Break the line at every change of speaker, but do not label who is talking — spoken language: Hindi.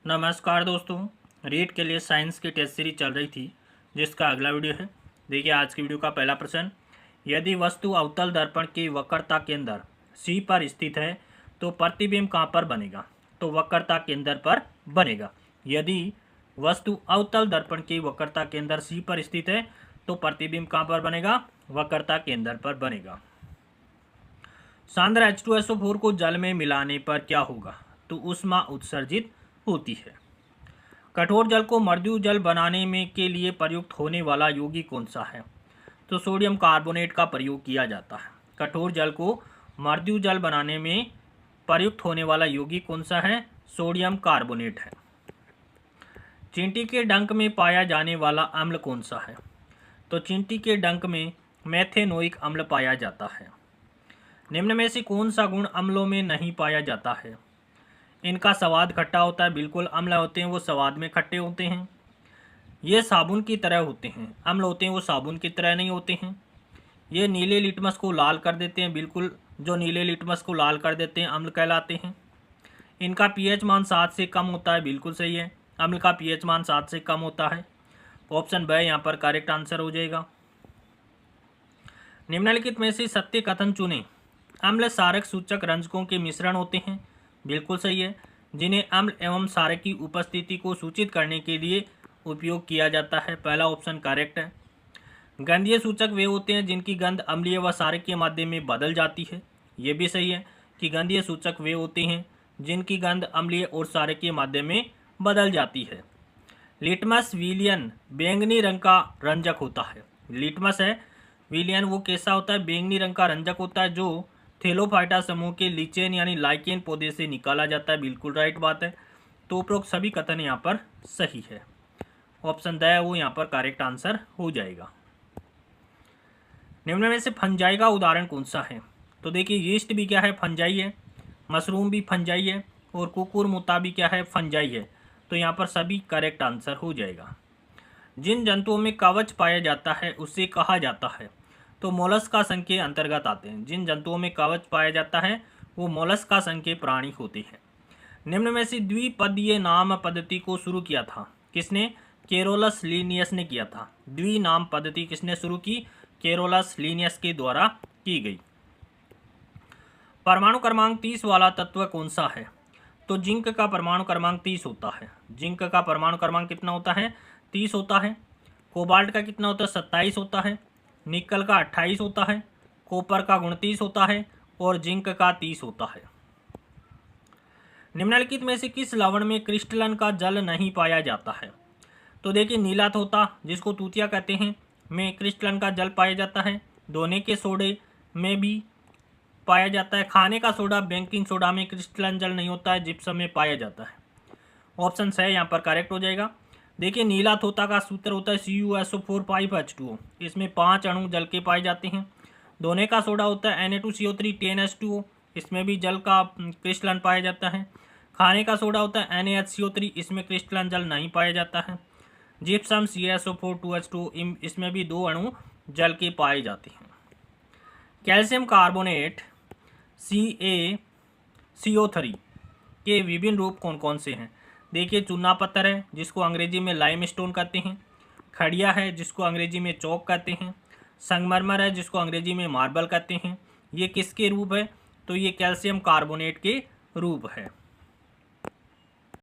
नमस्कार दोस्तों। रीट के लिए साइंस की टेस्ट सीरीज चल रही थी जिसका अगला वीडियो है। देखिए आज की वीडियो का पहला प्रश्न, यदि वस्तु अवतल दर्पण की वक्रता केंद्र सी पर स्थित है तो प्रतिबिंब कहाँ पर बनेगा? तो वक्रता केंद्र पर बनेगा। यदि वस्तु अवतल दर्पण की वक्रता केंद्र सी पर स्थित है तो प्रतिबिंब कहाँ पर बनेगा? वक्रता केंद्र पर बनेगा। सांद्र H2SO4 को जल में मिलाने पर क्या होगा? तो ऊष्मा उत्सर्जित होती है। कठोर जल को मृदु जल बनाने में के लिए प्रयुक्त होने वाला यौगिक कौन सा है? तो सोडियम कार्बोनेट का प्रयोग किया जाता है। कठोर जल को मृदु जल बनाने में प्रयुक्त होने वाला यौगिक कौन सा है? सोडियम कार्बोनेट है। चींटी के डंक में पाया जाने वाला अम्ल कौन सा है? तो चींटी के डंक में मेथेनोइक अम्ल पाया जाता है। निम्न में से कौन सा गुण अम्लों में नहीं पाया जाता है? इनका स्वाद खट्टा होता है। बिल्कुल अम्ल होते हैं वो स्वाद में खट्टे होते हैं। ये साबुन की तरह होते हैं। अम्ल होते हैं वो साबुन की तरह नहीं होते हैं। ये नीले लिटमस को लाल कर देते हैं। बिल्कुल जो नीले लिटमस को लाल कर देते हैं अम्ल कहलाते हैं। इनका पीएच मान 7 से कम होता है। बिल्कुल सही है, अम्ल का पीएच मान 7 से कम होता है। ऑप्शन ब यहाँ पर करेक्ट आंसर हो जाएगा। निम्नलिखित में से सत्य कथन चुनें। अम्ल सारक सूचक रंजकों के मिश्रण होते हैं। बिल्कुल सही है, जिन्हें अम्ल एवं सारक की उपस्थिति को सूचित करने के लिए उपयोग किया जाता है। पहला ऑप्शन करेक्ट है। गंधीय सूचक वे होते हैं जिनकी गंध अम्लीय व सारक के माध्यम में बदल जाती है। ये भी सही है कि गंधीय सूचक वे होते हैं जिनकी गंध अम्लीय और सारक के माध्यम में बदल जाती है। लिटमस विलियन बैंगनी रंग का रंजक होता है। लिटमस है विलियन वो कैसा होता है? बैंगनी रंग का रंजक होता है जो थेलोफाइटा समूह के लीचेन यानी लाइकेन पौधे से निकाला जाता है। बिल्कुल राइट बात है। तो उपरोक्त सभी कथन यहाँ पर सही है। ऑप्शन द है वो यहाँ पर करेक्ट आंसर हो जाएगा। निम्न में से फंजाई का उदाहरण कौन सा है? तो देखिए यीस्ट भी क्या है? फंजाई है। मशरूम भी फंजाई है और कुकुरमुता भी क्या है? फंजाई है। तो यहाँ पर सभी करेक्ट आंसर हो जाएगा। जिन जंतुओं में कवच पाया जाता है उसे कहा जाता है? तो मोलस्का संघ के अंतर्गत आते हैं। जिन जंतुओं में कवच पाया जाता है वो मोलस्का संघ के प्राणी होते हैं। निम्न में से द्विपदीय नाम पद्धति को शुरू किया था किसने? केरोलस लीनियस ने किया था। द्विनाम पद्धति किसने शुरू की? केरोलस लीनियस के द्वारा की गई। परमाणु क्रमांक 30 वाला तत्व कौन सा है? तो जिंक का परमाणु क्रमांक 30 होता है। जिंक का परमाणु क्रमांक कितना होता है? 30 होता है। कोबाल्ट का कितना होता है? 27 होता है। निकल का 28 होता है। कॉपर का 29 होता है और जिंक का 30 होता है। निम्नलिखित में से किस लवण में क्रिस्टलन का जल नहीं पाया जाता है? तो देखिए नीला तोता जिसको तूतिया कहते हैं में क्रिस्टलन का जल पाया जाता है। दोने के सोडे में भी पाया जाता है। खाने का सोडा बेकिंग सोडा में क्रिस्टलन जल नहीं होता है, जिप्सम में पाया जाता है। ऑप्शन सी यहाँ पर करेक्ट हो जाएगा। देखिए नीला तोता का सूत्र होता है CuSO4 5H2O। इसमें 5 अणु जल के पाए जाते हैं। दोने का सोडा होता है Na2CO3 10H2O। इसमें भी जल का क्रिस्टलन पाया जाता है। खाने का सोडा होता है NaHCO3। इसमें क्रिस्टलन जल नहीं पाया जाता है। जिप्सम CaSO4 2H2O इसमें भी 2 अणु जल के पाए जाते हैं। कैल्शियम कार्बोनेट CaCO3 के विभिन्न रूप कौन कौन से हैं? देखिए चूना पत्थर है जिसको अंग्रेजी में लाइमस्टोन कहते हैं। खड़िया है जिसको अंग्रेजी में चौक कहते हैं। संगमरमर है जिसको अंग्रेजी में मार्बल कहते हैं। ये किसके रूप है? तो ये कैल्शियम कार्बोनेट के रूप है।